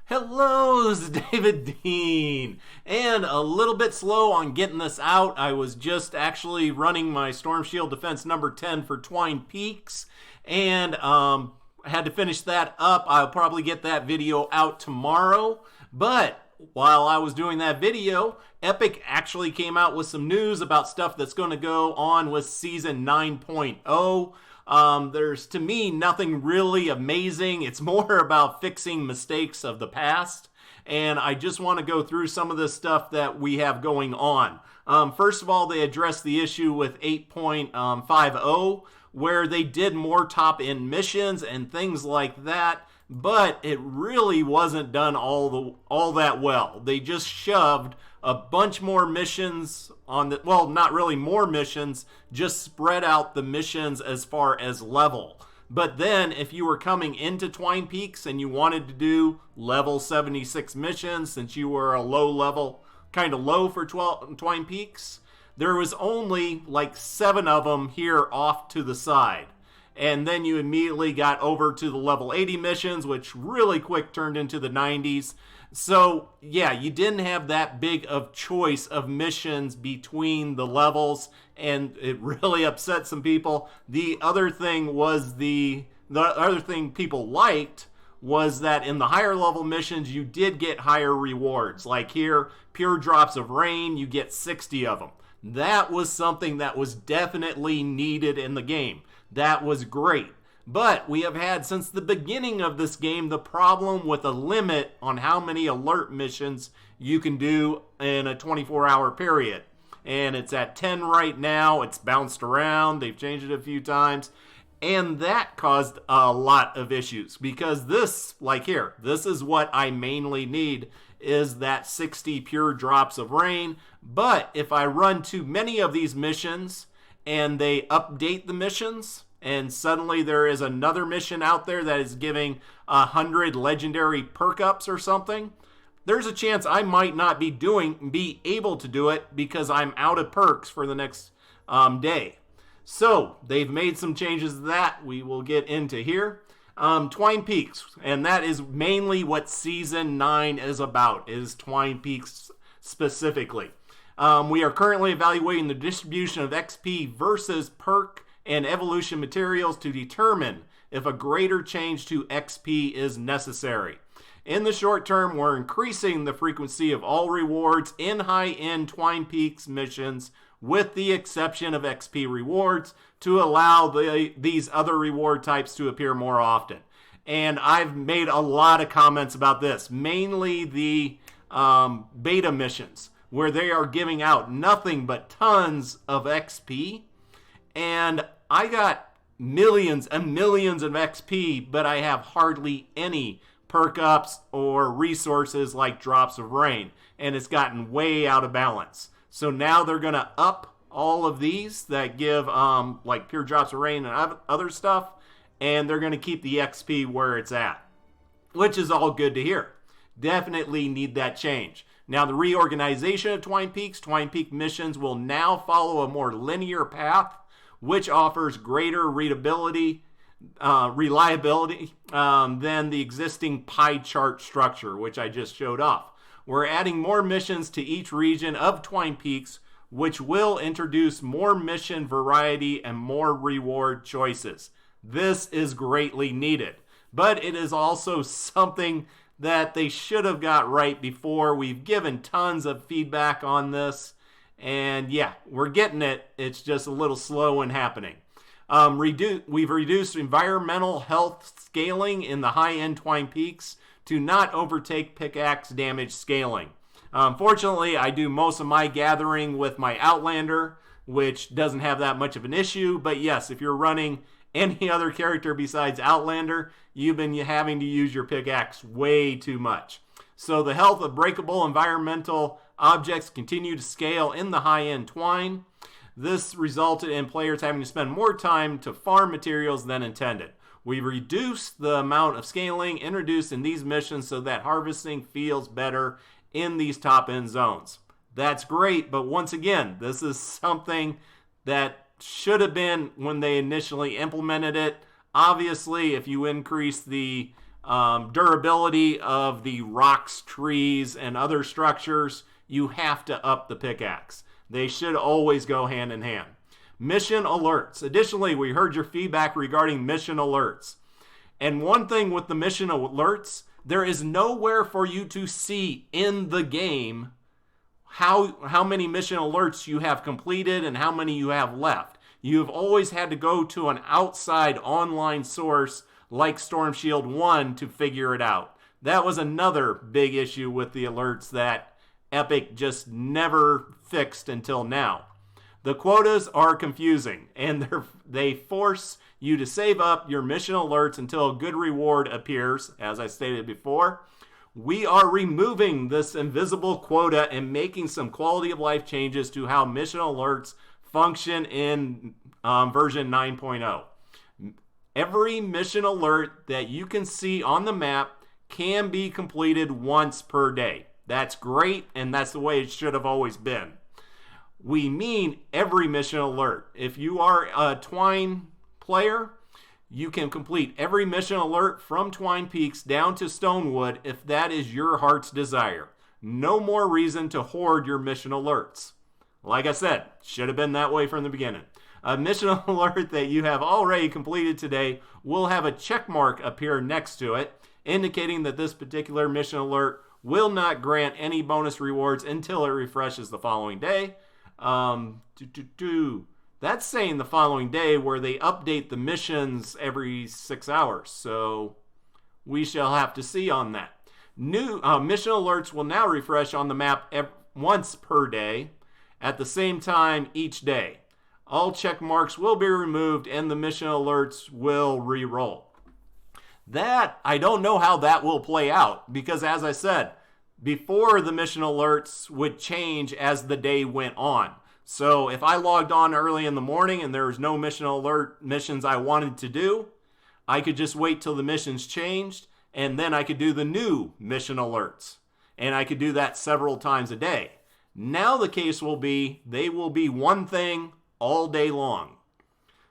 Hello, this is David Dean, and a little bit slow on getting this out. I was just actually running my Storm Shield Defense number 10 for TWINE Peaks, and had to finish that up. I'll probably get that video out tomorrow, but while I was doing that video, Epic actually came out with some news about stuff that's going to go on with Season 9.0. There's, to me, nothing really amazing. It's more about fixing mistakes of the past. And I just want to go through some of the stuff that we have going on. First of all, they addressed the issue with 8.50, where they did more top-end missions and things like that. But it really wasn't done all that well. They just shoved a bunch more missions on the, well, not really more missions, just spread out the missions as far as level. But then if you were coming into TWINE Peaks and you wanted to do level 76 missions, since you were a low level, kind of low for TWINE Peaks, there was only like 7 of them here off to the side. And then you immediately got over to the level 80 missions, which really quick turned into the 90s. So, yeah, you didn't have that big of choice of missions between the levels, and it really upset some people. The other thing was the other thing people liked was that in the higher level missions, you did get higher rewards. Like here, Pure Drops of Rain, you get 60 of them. That was something that was definitely needed in the game. That was great. But we have had since the beginning of this game the problem with a limit on how many alert missions you can do in a 24-hour period. And it's at 10 right now. It's bounced around. They've changed it a few times. And that caused a lot of issues because this, like here, this is what I mainly need is that 60 Pure Drops of Rain. But if I run too many of these missions and they update the missions, and suddenly there is another mission out there that is giving 100 legendary perk ups or something, there's a chance I might not be able to do it because I'm out of perks for the next day. So they've made some changes that we will get into here. TWINE Peaks, and that is mainly what Season 9 is about, is TWINE Peaks specifically. We are currently evaluating the distribution of XP versus perk and evolution materials to determine if a greater change to XP is necessary. In the short term, we're increasing the frequency of all rewards in high-end TWINE Peaks missions with the exception of XP rewards to allow these other reward types to appear more often. And I've made a lot of comments about this, mainly the beta missions, where they are giving out nothing but tons of XP. And I got millions and millions of XP, but I have hardly any perk ups or resources like Drops of Rain. And it's gotten way out of balance. So now they're going to up all of these that give like Pure Drops of Rain and other stuff. And they're going to keep the XP where it's at, which is all good to hear. Definitely need that change. Now, the reorganization of TWINE Peak missions will now follow a more linear path, which offers greater reliability than the existing pie chart structure, which I just showed off. We're adding more missions to each region of TWINE Peaks, which will introduce more mission variety and more reward choices. This is greatly needed, but it is also something that they should have got right before. We've given tons of feedback on this, and yeah, we're getting it. It's just a little slow in happening. We've reduced environmental health scaling in the high-end TWINE Peaks to not overtake pickaxe damage scaling. Fortunately, I do most of my gathering with my Outlander, which doesn't have that much of an issue, but yes, if you're running any other character besides Outlander, you've been having to use your pickaxe way too much. So the health of breakable environmental objects continue to scale in the high-end TWINE. This resulted in players having to spend more time to farm materials than intended. We've reduced the amount of scaling introduced in these missions so that harvesting feels better in these top-end zones. That's great, but once again, this is something that should have been when they initially implemented it. Obviously, if you increase the durability of the rocks, trees, and other structures, you have to up the pickaxe. They should always go hand in hand. Mission alerts. Additionally, we heard your feedback regarding mission alerts. And one thing with the mission alerts, there is nowhere for you to see in the game how many mission alerts you have completed and how many you have left. You've always had to go to an outside online source like Storm Shield 1 to figure it out. That was another big issue with the alerts that Epic just never fixed until now. The quotas are confusing, and they force you to save up your mission alerts until a good reward appears, as I stated before. We are removing this invisible quota and making some quality of life changes to how mission alerts function in version 9.0. Every mission alert that you can see on the map can be completed once per day. That's great, and that's the way it should have always been. We mean every mission alert. If you are a TWINE player, you can complete every mission alert from TWINE Peaks down to Stonewood if that is your heart's desire. No more reason to hoard your mission alerts. Like I said, should have been that way from the beginning. A mission alert that you have already completed today will have a check mark appear next to it, indicating that this particular mission alert will not grant any bonus rewards until it refreshes the following day. That's saying the following day, where they update the missions every 6 hours. So we shall have to see on that. New mission alerts will now refresh on the map once per day at the same time each day. All check marks will be removed and the mission alerts will re-roll. That, I don't know how that will play out, because as I said, before the mission alerts would change as the day went on. So if I logged on early in the morning and there was no mission alert missions I wanted to do, I could just wait till the missions changed, and then I could do the new mission alerts. And I could do that several times a day. Now the case will be, they will be one thing all day long.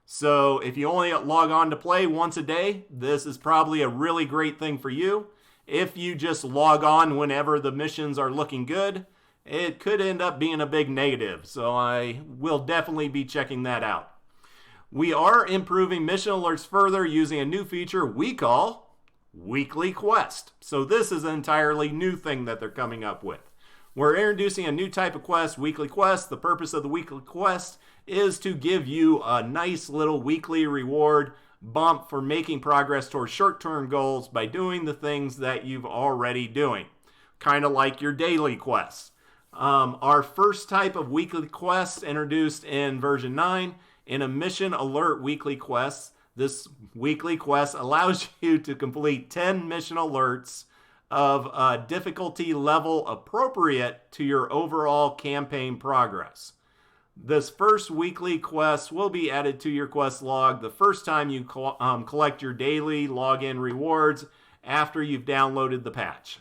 So if you only log on to play once a day, this is probably a really great thing for you. If you just log on whenever the missions are looking good, it could end up being a big negative. So I will definitely be checking that out. We are improving mission alerts further using a new feature we call Weekly Quest. So this is an entirely new thing that they're coming up with. We're introducing a new type of quest, Weekly Quest. The purpose of the Weekly Quest is to give you a nice little weekly reward bump for making progress towards short-term goals by doing the things that you've already doing, kind of like your daily quests. Our first type of weekly quest introduced in version 9 in a mission alert weekly quest. This weekly quest allows you to complete 10 mission alerts of a difficulty level appropriate to your overall campaign progress. This first weekly quest will be added to your quest log the first time you collect your daily login rewards after you've downloaded the patch.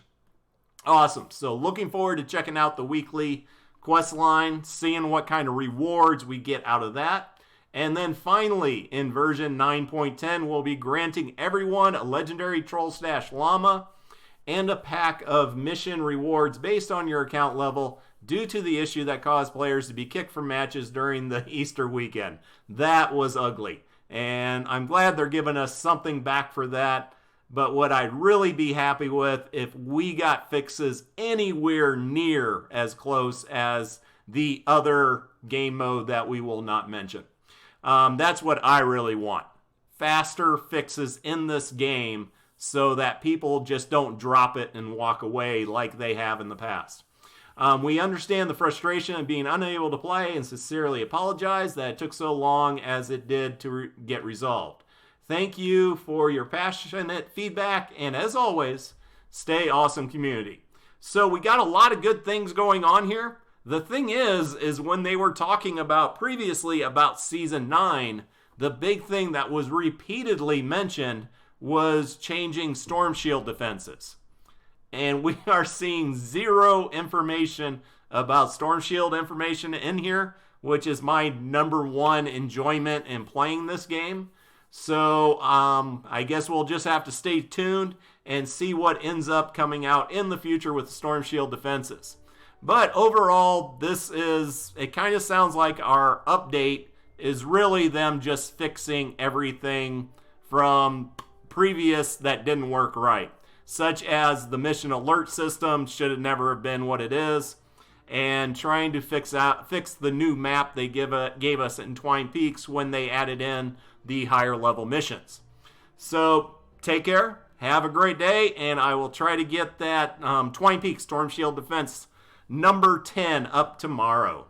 Awesome. So looking forward to checking out the weekly quest line, seeing what kind of rewards we get out of that. And then finally, in version 9.10, we'll be granting everyone a legendary troll stash llama and a pack of mission rewards based on your account level due to the issue that caused players to be kicked from matches during the Easter weekend. That was ugly. And I'm glad they're giving us something back for that. But what I'd really be happy with if we got fixes anywhere near as close as the other game mode that we will not mention. That's what I really want. Faster fixes in this game so that people just don't drop it and walk away like they have in the past. We understand the frustration of being unable to play and sincerely apologize that it took so long as it did to get resolved. Thank you for your passionate feedback, and as always, stay awesome, community. So we got a lot of good things going on here. The thing is when they were talking about previously about Season 9, the big thing that was repeatedly mentioned was changing Storm Shield defenses. And we are seeing zero information about Storm Shield information in here, which is my number one enjoyment in playing this game. So I guess we'll just have to stay tuned and see what ends up coming out in the future with Storm Shield defenses. But overall, it kind of sounds like our update is really them just fixing everything from previous that didn't work right, such as the mission alert system should have never have been what it is, and trying to fix the new map they gave us in Twine Peaks when they added in the higher level missions. So take care, have a great day, and I will try to get that Twine Peaks Storm Shield Defense number 10 up tomorrow.